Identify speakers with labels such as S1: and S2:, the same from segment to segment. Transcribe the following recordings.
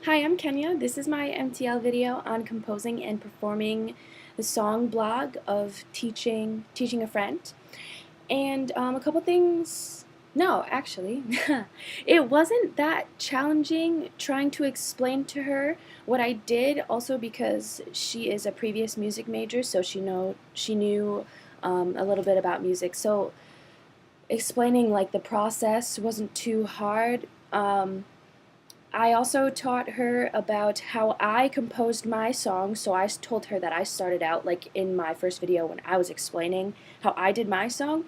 S1: Hi, I'm Kenya. This is my MTL video on composing and performing the song blog of teaching a friend. And a couple things. No, actually, it wasn't that challenging trying to explain to her what I did. Also because she is a previous music major, so she knew a little bit about music. So explaining like the process wasn't too hard. I also taught her about how I composed my song, so I told her that I started out, like in my first video when I was explaining how I did my song,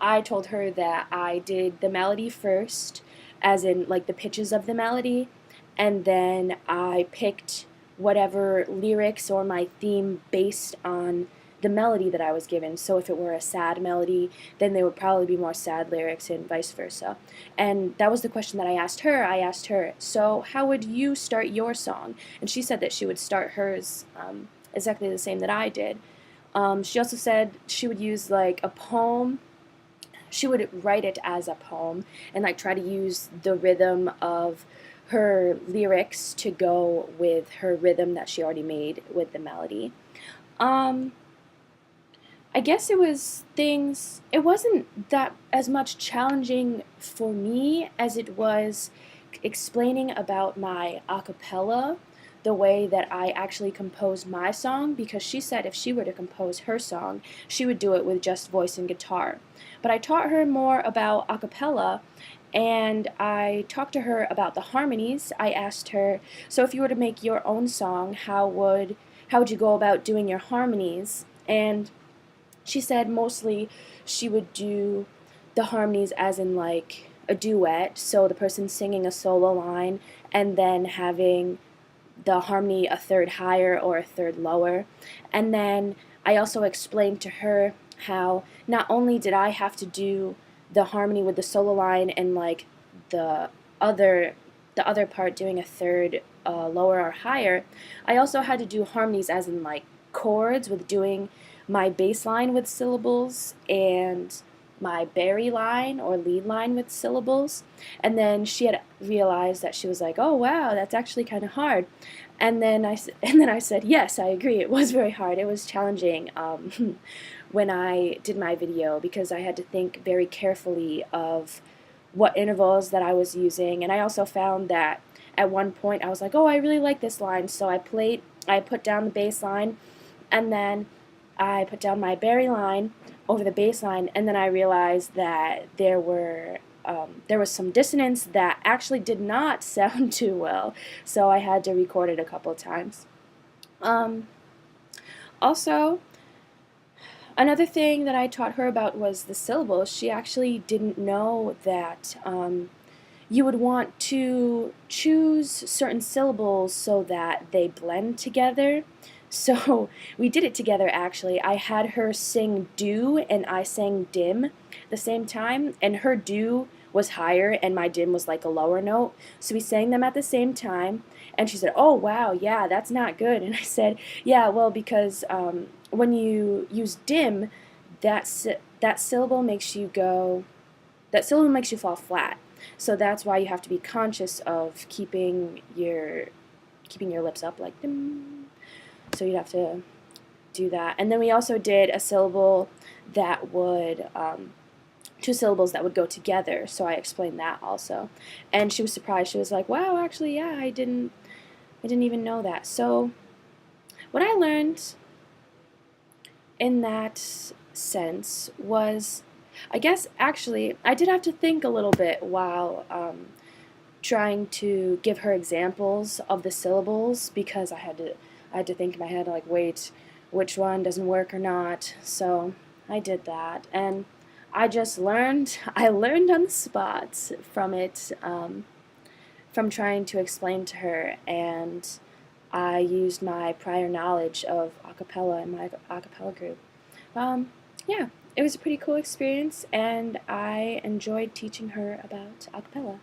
S1: I told her that I did the melody first, as in like the pitches of the melody, and then I picked whatever lyrics or my theme based on the melody that I was given. So if it were a sad melody, then there would probably be more sad lyrics and vice versa. And that was the question that I asked her. I asked her, so how would you start your song? And she said that she would start hers exactly the same that I did. She also said she would use like a poem. She would write it as a poem and like try to use the rhythm of her lyrics to go with her rhythm that she already made with the melody. Um, I guess it wasn't that as much challenging for me as it was explaining about my a cappella, the way that I actually composed my song, because she said if she were to compose her song, she would do it with just voice and guitar. But I taught her more about a cappella, and I talked to her about the harmonies. I asked her, so if you were to make your own song, how would you go about doing your harmonies? And she said mostly she would do the harmonies as in like a duet, so the person singing a solo line and then having the harmony a third higher or a third lower. And then I also explained to her how not only did I have to do the harmony with the solo line and like the other the other part doing a third lower or higher, I also had to do harmonies as in like chords with doing my bass line with syllables and my berry line or lead line with syllables. And then she had realized that she was like, oh wow, that's actually kind of hard. And then I said, yes, I agree, it was very hard. It was challenging when I did my video, because I had to think very carefully of what intervals that I was using. And I also found that at one point I was like, oh, I really like this line, so I put down the bass line, and then I put down my berry line over the bass line, and then I realized that there was some dissonance that actually did not sound too well, so I had to record it a couple of times. Um, Also, another thing that I taught her about was the syllables. She actually didn't know that you would want to choose certain syllables so that they blend together. So we did it together actually. I had her sing do and I sang dim the same time, and her do was higher and my dim was like a lower note. So we sang them at the same time, and she said, oh wow, yeah, that's not good. And I said, yeah, well, because when you use dim, that syllable makes you fall flat. So that's why you have to be conscious of keeping your lips up like dim. So you'd have to do that. And then we also did a syllable that would two syllables that would go together. So I explained that also, and she was surprised. She was like, "Wow, actually, yeah, I didn't even know that." So what I learned in that sense was, I guess actually I did have to think a little bit while trying to give her examples of the syllables, because I had to think in my head like, wait, which one doesn't work or not. So I did that, and I just learned. I learned on the spot from it, from trying to explain to her, and I used my prior knowledge of a cappella in my a cappella group. Um, yeah, it was a pretty cool experience, and I enjoyed teaching her about a cappella.